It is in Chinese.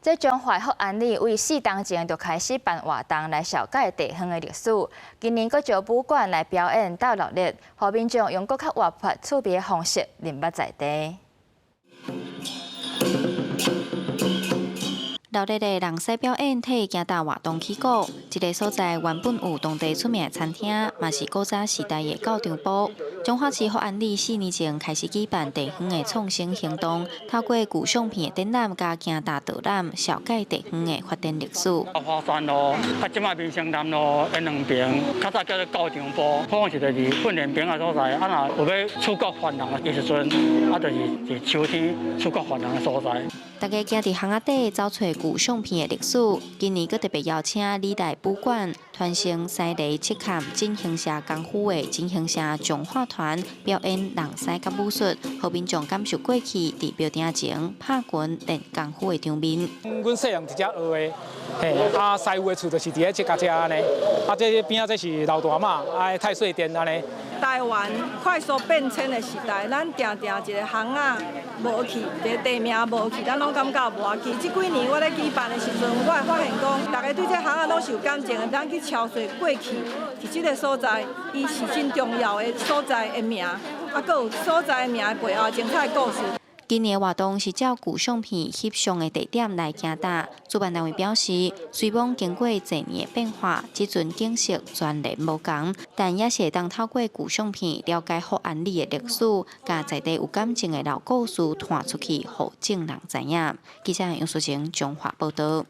这中华福安里为4年前就开始办活动来了解地方的历史，今年佫招武馆来表演斗落日，互民众用佫较活泼趣味的方式认捌在地。 落日的人西表演替行大活动起鼓，这个所在原本有当地出名的餐厅，嘛是古早时代的教场堡。彰化市福安里4年前开始举办地方的创新行动，透过古相片的展览加行大导览，了解地方的发展历史。花山路，即卖民生南路因两边，较早叫做教场堡，好像是就是训练兵的所在。若有要出国访人的时阵，就是秋天出国访人的所在。 大家行伫巷仔底找找古相片的历史，今年佫特别邀请理大武馆传承西犁漆坎进行社功夫的进行社彰化团表演人西甲武术，互民众感受过去伫庙埕前拍拳练功夫的场面。阮细汉直接学的，师傅的厝就是伫咧这家遮安尼，这边这是老大嘛，太岁殿安尼。 台湾快速变迁的时代，咱定定一个巷仔无去，一个地名无去，咱拢感觉无要紧。这几年我咧举办的时阵，我会发现讲，大家对这巷仔拢是有感情的，咱去敲碎过去，伫这个所在，伊是真重要的所在的名，佫有所在的名背后精彩故事。 今年的活动是照古相片翕相的地点来行搭。主办单位表示，虽讲经过多年的变化，这阵景色全然无同，但也是会当透过古相片了解福安里的历史，甲在地有感情的老故事传出去，互众人知影。记者杨淑晴，中华报道。